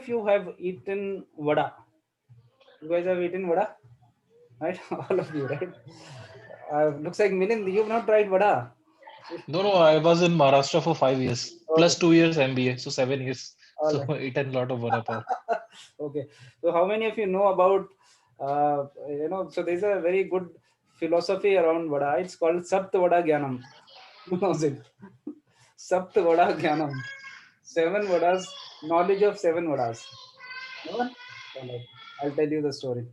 of you have eaten vada? You guys have eaten vada, right? All of you, right? Looks like Milind, you've not tried vada. No, no, I was in Maharashtra for 5 years, plus Okay, 2 years MBA, so 7 years. all So right. eaten a lot of vada pav. Okay, so how many of you know about so there's a very good philosophy around vada. It's called Sapt Vada Gyanam. Who knows it? Sapt Vada Gyanam. Seven vadas, knowledge of seven vadas. No one? All right. I'll tell you the story.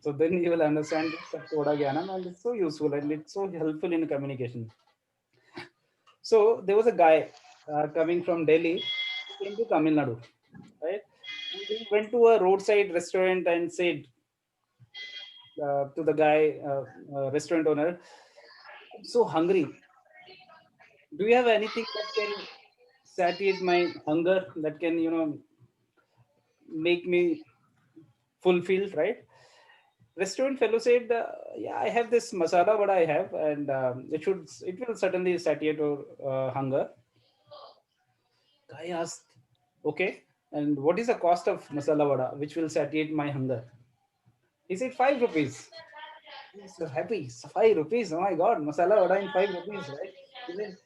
So then you will understand the Sapt Vada Gyanam, and it's so useful and it's so helpful in communication. So there was a guy coming from Delhi, came to Tamil Nadu, right? And he went to a roadside restaurant and said to the guy, restaurant owner, "I'm so hungry. Do you have anything that can satiate my hunger? That can, make me fulfilled, right?" Restaurant fellow said, "Yeah, I have this masala, what I have, and it will certainly satiate your hunger." Guy asked, "Okay, and what is the cost of masala vada, which will satiate my hunger?" He said, "₹5." He's so happy. So ₹5. Oh my God, masala vada in ₹5, right? He said,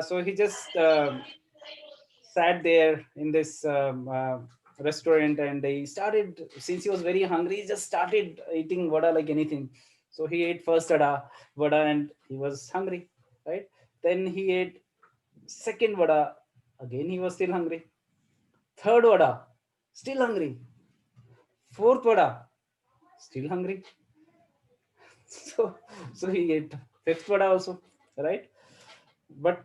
so he just sat there in this restaurant, and he started, since he was very hungry, he just started eating vada like anything. So he ate first vada, and he was hungry, right? Then he ate second vada. Again, he was still hungry. Third vada, still hungry. Fourth vada, still hungry. So, so he ate fifth vada also, right? But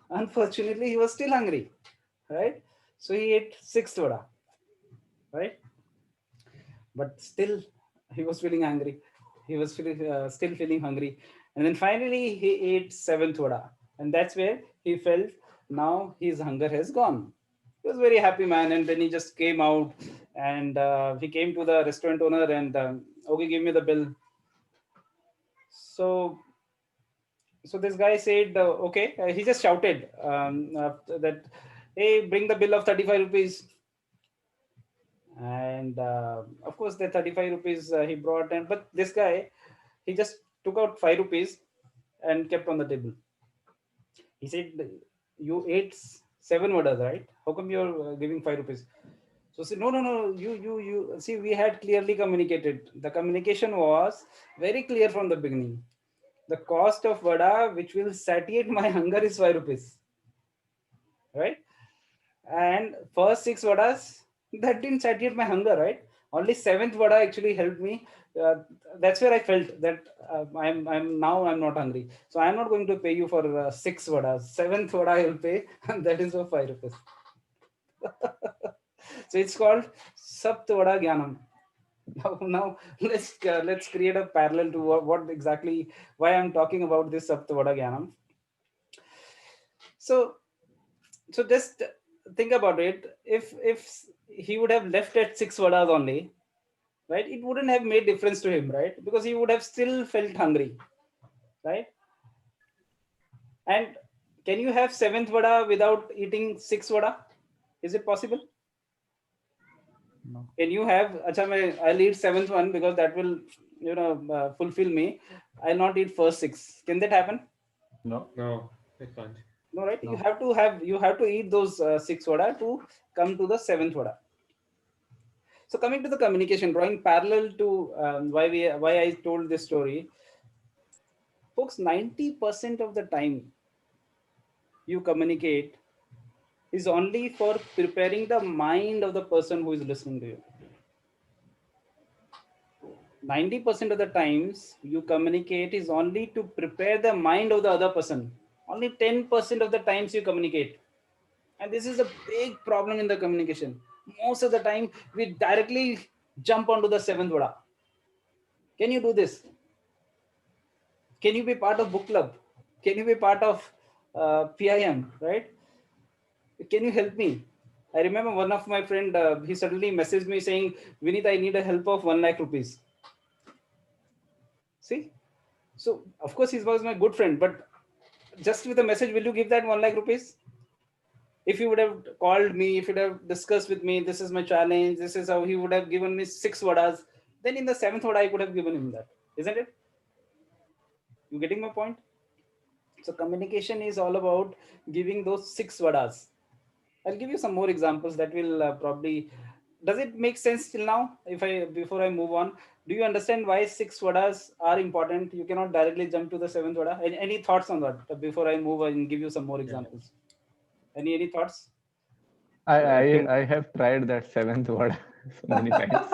unfortunately, he was still hungry, right? So he ate sixth vada, right? But still, he was feeling angry. He was still feeling hungry. And then finally, he ate seventh vada. And that's where he felt now his hunger has gone. He was very happy, man. And then he just came out, and he came to the restaurant owner and, okay, give me the bill. So this guy said, okay, he just shouted that, hey, bring the bill of 35 rupees. And of course, the 35 rupees he brought. And but this guy, he just took out 5 rupees and kept on the table. He said, you ate seven vadas, right? How come you're giving 5 rupees? So say, no, no, no, you see, we had clearly communicated. The communication was very clear from the beginning. The cost of vada, which will satiate my hunger, is 5 rupees, right? And first six vadas, that didn't satiate my hunger, right? Only seventh vada actually helped me. Uh, that's where I felt that I'm not hungry. So I'm not going to pay you for six vadas. Seventh vada I will pay, and that is for 5 rupees. So it's called Sapt Vada Gyanam. Now let's create a parallel to what exactly why I'm talking about this Sapt Vada Gyanam. So just think about it. If he would have left at six vadas only, right, it wouldn't have made difference to him, right? Because he would have still felt hungry, right? And can you have seventh vada without eating six vada? Is it possible? No. Can you have? Acha, I'll eat seventh one because that will, fulfill me. I'll not eat first six. Can that happen? No. No, I can't. No, right? No. You have to eat those six vada to come to the seventh vada. So coming to the communication, drawing parallel to why I told this story, folks. 90% of the time you communicate is only for preparing the mind of the person who is listening to you. 90% of the times you communicate is only to prepare the mind of the other person. Only 10% of the times you communicate. And this is a big problem in the communication. Most of the time we directly jump onto the seventh vada. Can you do this? Can you be part of book club? Can you be part of PIM, right? Can you help me? I remember one of my friend, he suddenly messaged me saying, Vinith, I need a help of 1 lakh rupees. See? So, of course, he was my good friend, but just with a message, will you give that 1 lakh rupees? If he would have called me, if he would have discussed with me, this is my challenge, this is how, he would have given me 6 vadas. Then in the 7th vada, I could have given him that, isn't it? You getting my point? So communication is all about giving those 6 vadas. I'll give you some more examples that will probably. Does it make sense till now? If I Before I move on, do you understand why 6 vadas are important? You cannot directly jump to the 7th vada. Any thoughts on that before I move and give you some more Yeah. examples? Any thoughts? I I think I have tried that seventh word so many times.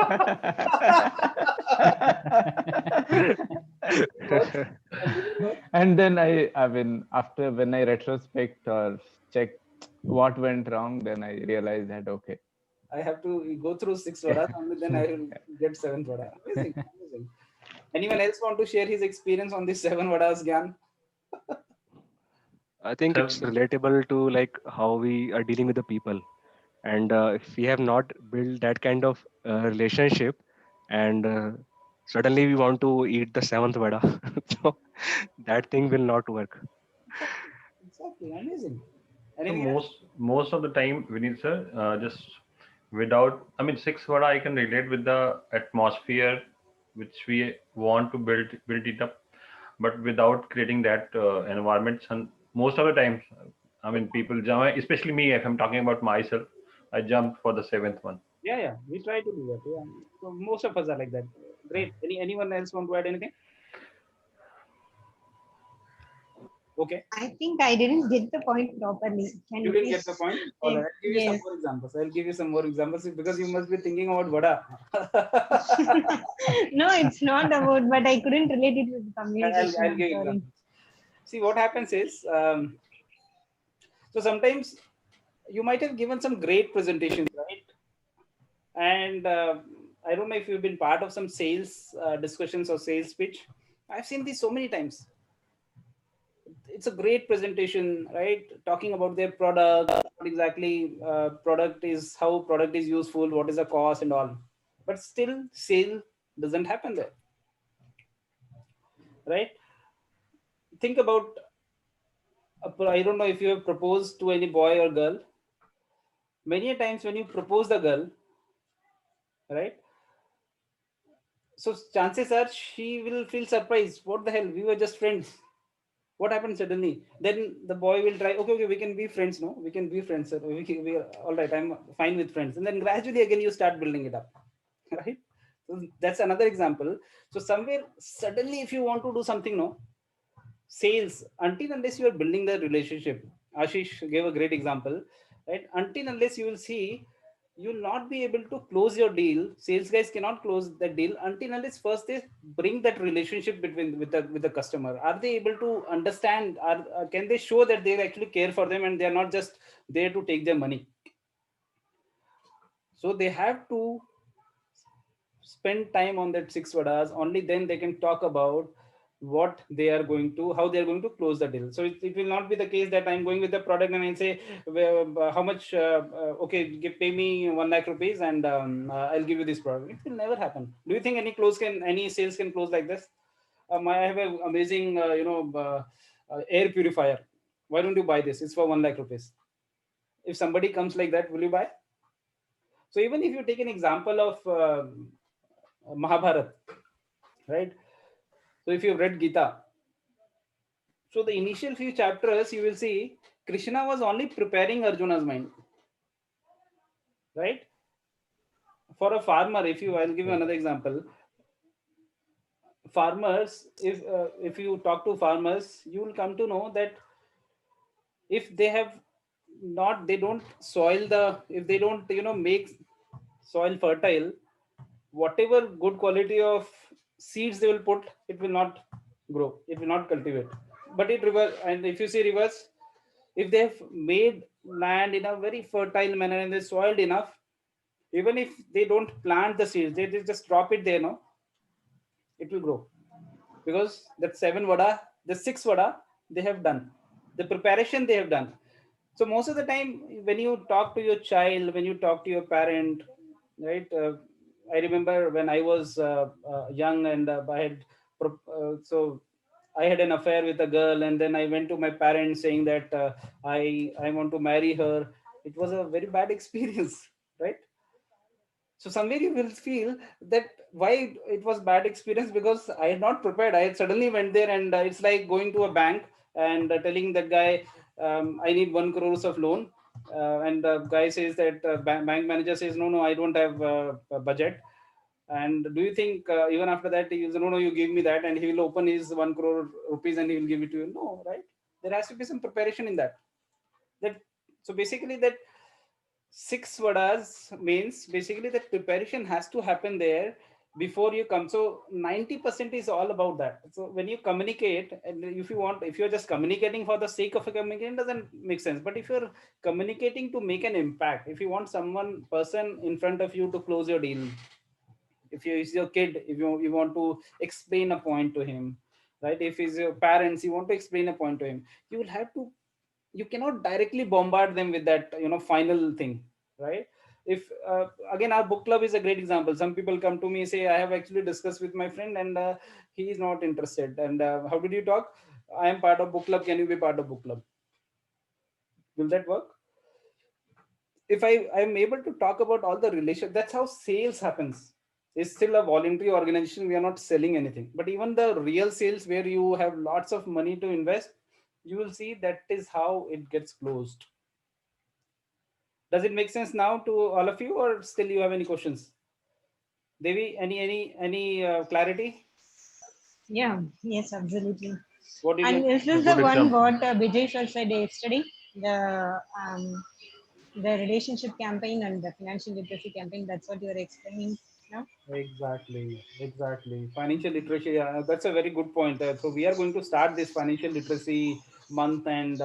Works? And did it work? And then I mean, after when I retrospect or check what went wrong, then I realized that okay. I have to go through 6 vadas and then I will get 7th vada. Amazing, amazing. Anyone else want to share his experience on this 7 vadas, Gyan? I think So it's relatable to like how we are dealing with the people, and if we have not built that kind of relationship, and suddenly we want to eat the seventh vada, so that thing will not work. Exactly, exactly. Amazing. So Anything else? most of the time, Vineet sir, just without, I mean, six word I can relate with the atmosphere which we want to build it up, but without creating that environment. And most of the times, I mean, people jump, especially me. If I'm talking about myself, I jump for the seventh one. Yeah, yeah. We try to do that. Yeah. So most of us are like that. Great. Anyone else want to add anything? Okay. I think I didn't get the point properly. Can You you didn't get please the point? All right. take? I'll give you some Yes. more examples. I'll give you some more examples because you must be thinking about vada. No, it's not about, but I couldn't relate it with communication. I'll I'm give sorry. examples. See, what happens is, so sometimes you might have given some great presentations, right? And I don't know if you've been part of some sales discussions or sales pitch. I've seen this so many times. It's a great presentation, right? Talking about their product, what exactly product is, how product is useful, what is the cost and all. But still, sale doesn't happen there, right? Think about, I don't know if you have proposed to any boy or girl. Many a times when you propose the girl, right? So chances are she will feel surprised. What the hell? We were just friends. What happened suddenly? Then the boy will try. Okay, okay, we can be friends. No, we can be friends. Sir. We are all right. I'm fine with friends. And then gradually again you start building it up, right? So that's another example. So somewhere suddenly, if you want to do something, no sales, until unless you are building the relationship. Ashish gave a great example, right? Until unless you will see, you will not be able to close your deal. Sales guys cannot close that deal until unless first they bring that relationship between with the customer. Are they able to understand? Can they show that they actually care for them and they are not just there to take their money? So they have to spend time on that 6 vadas. Only then they can talk about what they are going to, how they are going to close the deal. So it will not be the case that I'm going with the product and I say, well, how much, okay, pay me 1 lakh rupees and I'll give you this product. It will never happen. Do you think any sales can close like this? I have an amazing, air purifier. Why don't you buy this? It's for 1 lakh rupees. If somebody comes like that, will you buy? So even if you take an example of Mahabharat, right? So if you've read Gita, so the initial few chapters you will see Krishna was only preparing Arjuna's mind, right? For a farmer, I'll give you Yes. another example. Farmers, if you talk to farmers, you will come to know that if they have not, they don't soil the, if they don't, make soil fertile, whatever good quality of seeds they will put, it will not grow, it will not cultivate. But it reverse, and if you see reverse, if they have made land in a very fertile manner and they soiled enough, even if they don't plant the seeds, they just drop it there, no, it will grow, because that 7 vada, the 6 vada, they have done the preparation, they have done. So most of the time when you talk to your child, when you talk to your parent, right? I remember when I was young and I had so I had an affair with a girl, and then I went to my parents saying that I want to marry her. It was a very bad experience, right? So somewhere you will feel that why it was bad experience, because I had not prepared. I had suddenly went there, and it's like going to a bank and telling that guy, I need 1 crore of loan. And the guy says that bank manager says, no, I don't have a budget. And do you think even after that, he says, no, you give me that, and he will open his 1 crore rupees and he will give it to you? No, right? There has to be some preparation in that. That so basically that 6 vadas means basically that preparation has to happen there before you come. So 90% is all about that. So when you communicate, and if you're just communicating for the sake of a communication, doesn't make sense. But if you're communicating to make an impact, if you want someone person in front of you to close your deal, if you is your kid, if you want to explain a point to him, right? If he's your parents, you want to explain a point to him, you will have to, you cannot directly bombard them with that final thing, right? If again, our book club is a great example. Some people come to me, say, I have actually discussed with my friend, and he is not interested, and how did you talk? I am part of book club, can you be part of book club? Will that work? If I'm able to talk about all the relation, that's how sales happens. It's still a voluntary organization, we are not selling anything. But even the real sales where you have lots of money to invest, you will see that is how it gets closed. Does it make sense now to all of you, or still you have any questions? Devi, any clarity? Yeah, yes, absolutely. What did And you? this is the Good one example. what Vijay sir said yesterday, the relationship campaign and the financial literacy campaign. That's what you are explaining now. Exactly. Financial literacy. Yeah, that's a very good point. So we are going to start this financial literacy month and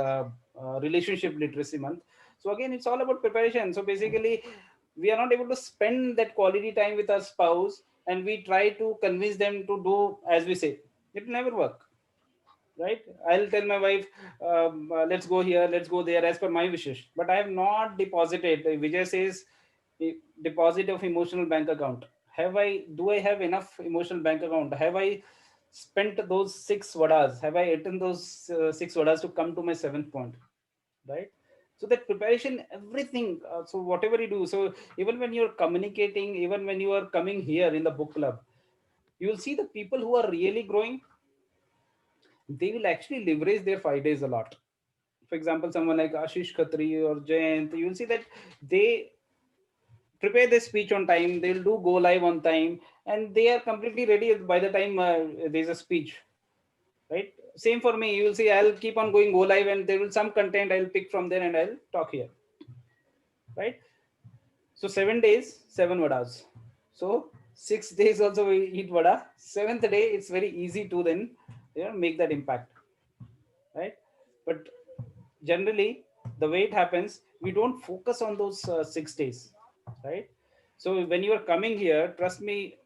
relationship literacy month. So again, it's all about preparation. So basically, we are not able to spend that quality time with our spouse, and we try to convince them to do as we say. It will never work, right? I'll tell my wife, let's go here, let's go there, as per my wishes. But I have not deposited. Vijay says, deposit of emotional bank account. Do I have enough emotional bank account? Have I spent those 6 vadas? Have I eaten those 6 vadas to come to my seventh point, right? So that preparation, everything. So whatever you do, so even when you're communicating, even when you are coming here in the book club, you will see the people who are really growing, they will actually leverage their 5 days a lot. For example, someone like Ashish Khatri or Jayant, you will see that they prepare their speech on time, they'll do go live on time, and they are completely ready by the time there's a speech, right? Same for me. You will see I'll keep on going go live, and there will some content I'll pick from there and I'll talk here, right? So 7 days, 7 vadas. So 6 days also we eat vada. Seventh day, it's very easy to then make that impact, right? But generally, the way it happens, we don't focus on those 6 days, right? So when you are coming here, trust me,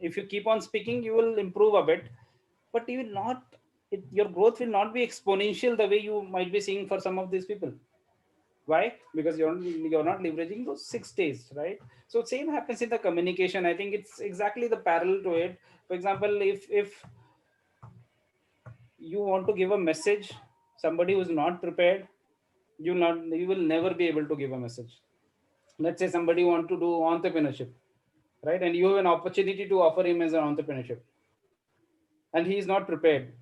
if you keep on speaking, you will improve a bit, but you will not. Your growth will not be exponential the way you might be seeing for some of these people. Why? Because you're not leveraging those 6 days, right? So same happens in the communication. I think it's exactly the parallel to it. For example, if you want to give a message, somebody who's not prepared, you will never be able to give a message. Let's say somebody want to do entrepreneurship, right? And you have an opportunity to offer him as an entrepreneurship, and he is not prepared.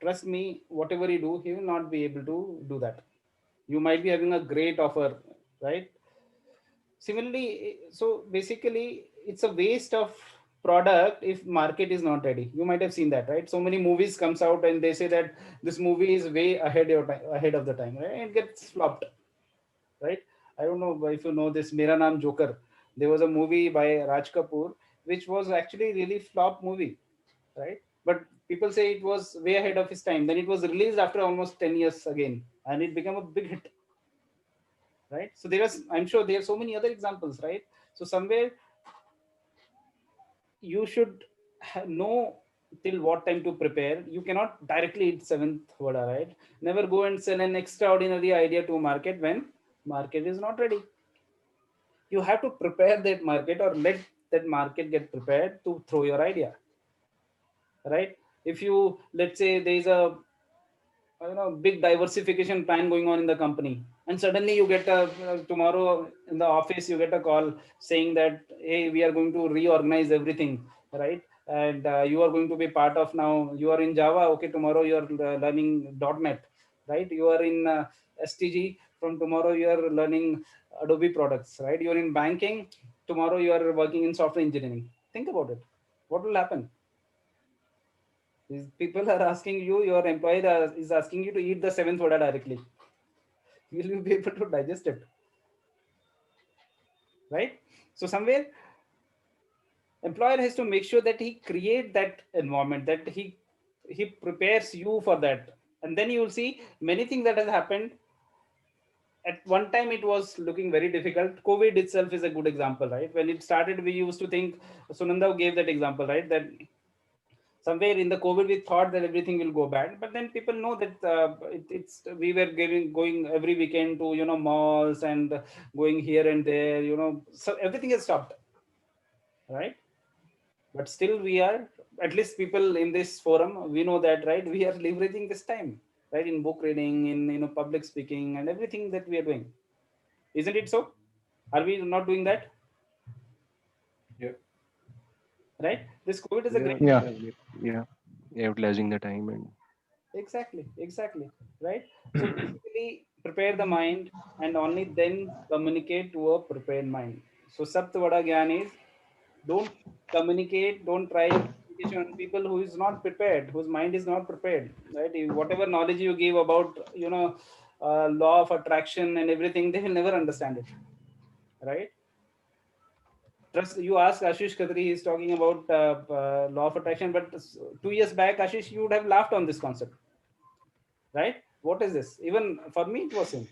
Trust me, whatever you do, he will not be able to do that. You might be having a great offer, right? Similarly, so basically it's a waste of product if market is not ready. You might have seen that, right? So many movies comes out and they say that this movie is way ahead of the time, right? It gets flopped, right? I don't know if you know this Mera Naam Joker. There was a movie by Raj Kapoor which was actually really flop movie, right? But people say it was way ahead of his time. Then it was released after almost 10 years again, and it became a big hit, right? So I'm sure there are so many other examples, right? So somewhere you should know till what time to prepare. You cannot directly eat seventh vada, right? Never go and sell an extraordinary idea to market when market is not ready. You have to prepare that market, or let that market get prepared to throw your idea, right? If you, let's say there is a big diversification plan going on in the company, and suddenly you get a tomorrow in the office you get a call saying that, hey, we are going to reorganize everything, right? And you are going to be part of, now you are in Java, okay, tomorrow you are learning .NET, right? You are in STG, from tomorrow you are learning Adobe products, right? You are in banking, tomorrow you are working in software engineering. Think about it. What will happen? These people are asking you, your employer is asking you to eat the seventh vada directly. Will you be able to digest it? Right? So somewhere employer has to make sure that he create that environment, that he prepares you for that. And then you will see many things that has happened. At one time it was looking very difficult. COVID itself is a good example, right? When it started, we used to think, Sunanda gave that example, right? That somewhere in the COVID we thought that everything will go bad, but then people know that it's we were going every weekend to malls and going here and there, so everything has stopped, right? But still we are, at least people in this forum, we know that, right? We are leveraging this time, right, in book reading, in public speaking and everything that we are doing. Isn't it so? Are we not doing that? Yeah. Right, this COVID is a Yeah, great. Yeah. yeah, utilizing the time and Exactly, right? So basically, prepare the mind and only then communicate to a prepared mind. So Saptavada Gyan is, don't communicate, don't try your communication on people who is not prepared, whose mind is not prepared, right? Whatever knowledge you give about, law of attraction and everything, they will never understand it, right? Trust, you ask Ashish Khatri, he is talking about law of attraction, but 2 years back, Ashish, you would have laughed on this concept, right? What is this? Even for me, it was same.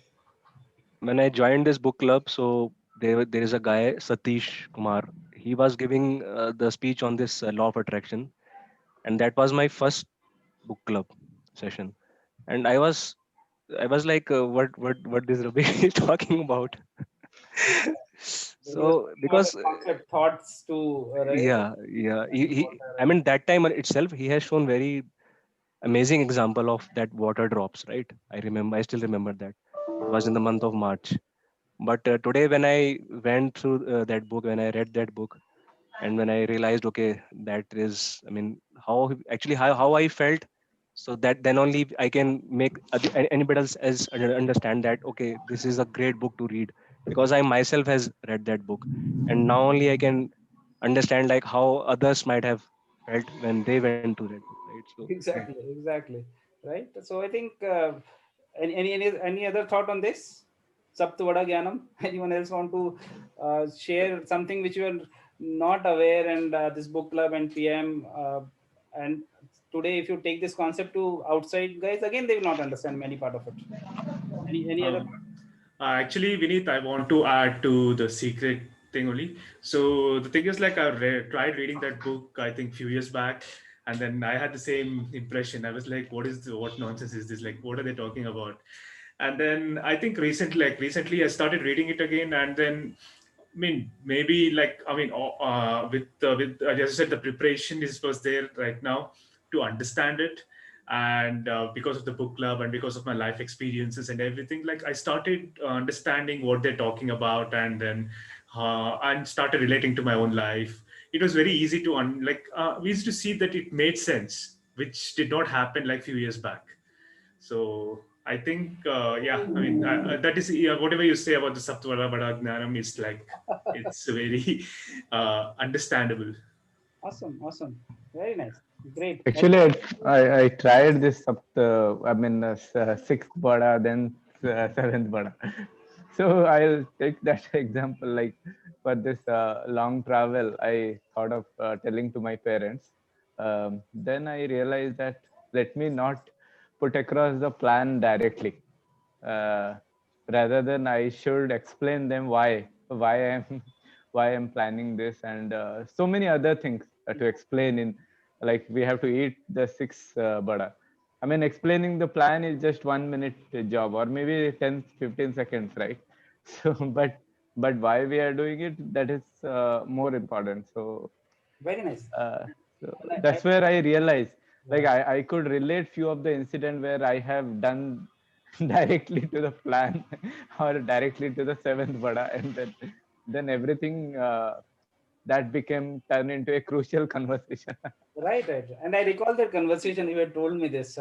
when I joined this book club, so there is a guy Satish Kumar. He was giving the speech on this law of attraction, and that was my first book club session. And I was like, what this Ravi is talking about? He was So talking about the because concept, thoughts to right. yeah, I Right. mean that time itself he has shown very amazing example of that water drops, right? I still remember that. It was in the month of March. But today, when I went through that book, when I read that book, and when I realized, okay, that is, I mean, how I felt, so that then only I can make anybody else as understand that, okay, this is a great book to read, because I myself has read that book, and now only I can understand like how others might have felt when they went to that book, right? So yeah. Exactly, right. So I think any other thought on this? Saptavada Gyanam. Anyone else want to share something which you are not aware, and this book club and PM and today, if you take this concept to outside guys, again they will not understand many part of it. Any other Um, Actually, Vineet, I want to add to the secret thing only. So the thing is, like, tried reading that book, I think, few years back, and then I had the same impression. I was like, what nonsense is this? Like, what are they talking about? And then I think recently, I started reading it again, and then, I mean, maybe like, I mean, with as I said, the preparation is was there right now to understand it, and because of the book club and because of my life experiences and everything, like I started understanding what they're talking about, and then and started relating to my own life. It was very easy to we used to see that it made sense, which did not happen like few years back. So I think, yeah, I mean, that is, yeah, whatever you say about the Saptavara Bada Gnanam is like, it's very understandable. awesome, very nice, great. Actually, I tried this up the, I mean, sixth bada, then seventh bada. So I'll take that example. Like for this long travel, I thought of telling to my parents. Then I realized that let me not put across the plan directly. Uh, Rather than I should explain them why I'm why I'm planning this, and so many other things to explain in, like we have to eat the six bada. I mean, explaining the plan is just 1 minute job, or maybe 10, 15 seconds, right? So, but why we are doing it, that is more important. So, Very nice. uh, so And that's where I realized. Like I could relate few of the incident where I have done directly to the plan or directly to the seventh vada, and then everything that became turned into a crucial conversation. Right, right. And I recall that conversation you had told me this.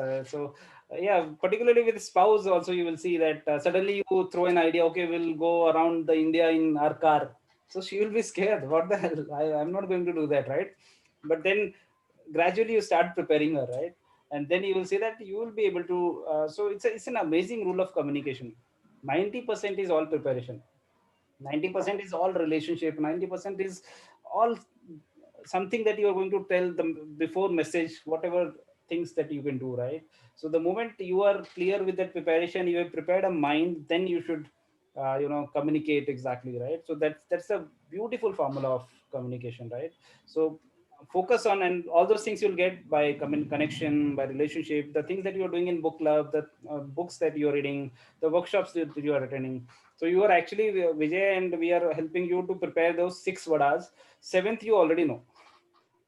Yeah, particularly with spouse, also you will see that suddenly you throw an idea. Okay, we'll go around the India in our car. So she will be scared. What the hell? I'm not going to do that, right? But then gradually you start preparing her, right? And then you will see that you will be able to. So it's an amazing rule of communication. 90% is all preparation. 90% is all relationship. 90% is all something that you are going to tell them before message, whatever things that you can do, right? So the moment you are clear with that preparation, you have prepared a mind, then you should communicate exactly, right? So that's a beautiful formula of communication, right? So focus on, and all those things you'll get by connection, by relationship, the things that you're doing in book club, the books that you're reading, the workshops that you are attending. So you are actually Vijay, and we are helping you to prepare those 6 vadas. Seventh you already know,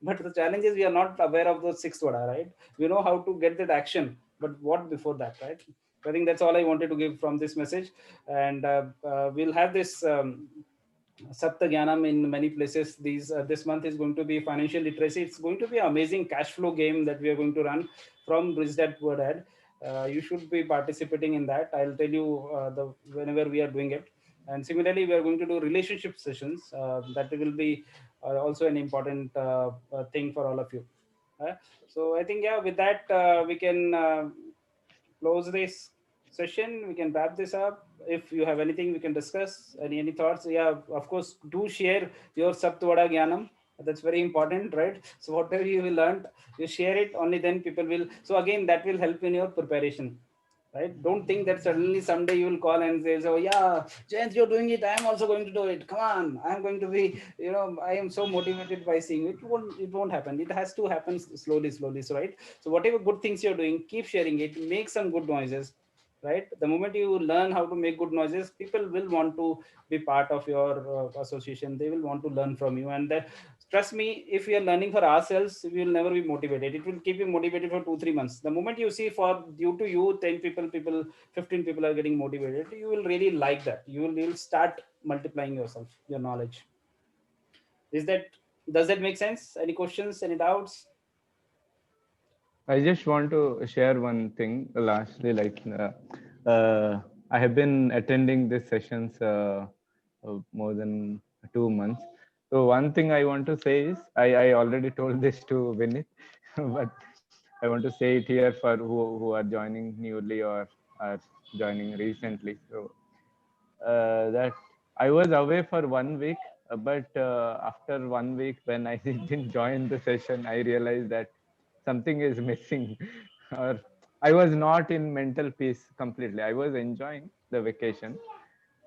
but the challenge is we are not aware of those 6 vada, right? We know how to get that action, but what before that, right? I think that's all I wanted to give from this message. And we'll have this Sapta Gyanam in many places. This month is going to be financial literacy. It's going to be an amazing cash flow game that we are going to run from Bridge That Word Ad. You should be participating in that. I'll tell you the whenever we are doing it. And similarly, we are going to do relationship sessions. That will be also an important thing for all of you. So I think, yeah, with that we can close this session. We can wrap this up. If you have anything we can discuss, any thoughts, yeah, of course, do share your Saptvada Gyanam. That's very important, right? So whatever you will learn, you share it, only then people will. So again, that will help in your preparation, right? Don't think that suddenly someday you will call and say, "Oh yeah, Jayant, you're doing it. I am also going to do it. Come on, I am going to be. I am so motivated by seeing it." It won't happen. It has to happen slowly, slowly. So right. So whatever good things you're doing, keep sharing it. Make some good noises, right? The moment you learn how to make good noises, people will want to be part of your association. They will want to learn from you, and that, trust me, if we are learning for ourselves, we will never be motivated. It will keep you motivated for 2-3 months. The moment you see, for due to you 10 people 15 people are getting motivated, you will really like that. You will start multiplying your knowledge. Is that Does that make sense? Any questions, any doubts? I just want to share one thing lastly, like I have been attending these sessions more than 2 months. So one thing I want to say is, I already told this to Vinith, but I want to say it here for who are joining newly or are joining recently. So that I was away for 1 week, but after 1 week, when I didn't join the session, I realized that something is missing, or I was not in mental peace completely. I was enjoying the vacation,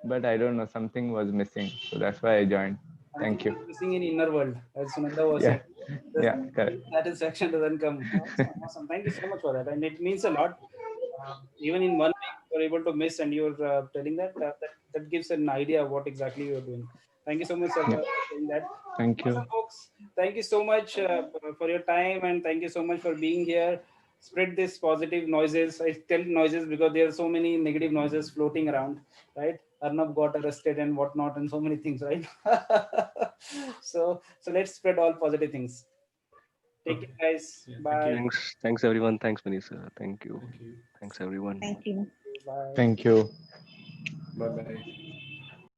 but I don't know, something was missing. So that's why I joined. Something Thank you. is missing in inner world, as Sunanda was Yeah, saying. The yeah, correct. satisfaction doesn't come. Awesome, awesome. Thank you so much for that, and it means a lot. Even in 1 week, you're able to miss, and you're telling that gives an idea of what exactly you're doing. Thank you so much, sir, Yeah, for saying that. thank you. Awesome, folks. Thank you so much for your time, and thank you so much for being here. Spread this positive noises. I tell noises because there are so many negative noises floating around, right? Arnab got arrested and whatnot, and so many things, right? So let's spread all positive things. Take Okay. care, guys. Yeah. Thank Bye. you. Thanks everyone. Thanks, Vanessa. Thank you. Thank you. Thanks everyone. Thank you. Bye. Thank you. Bye bye.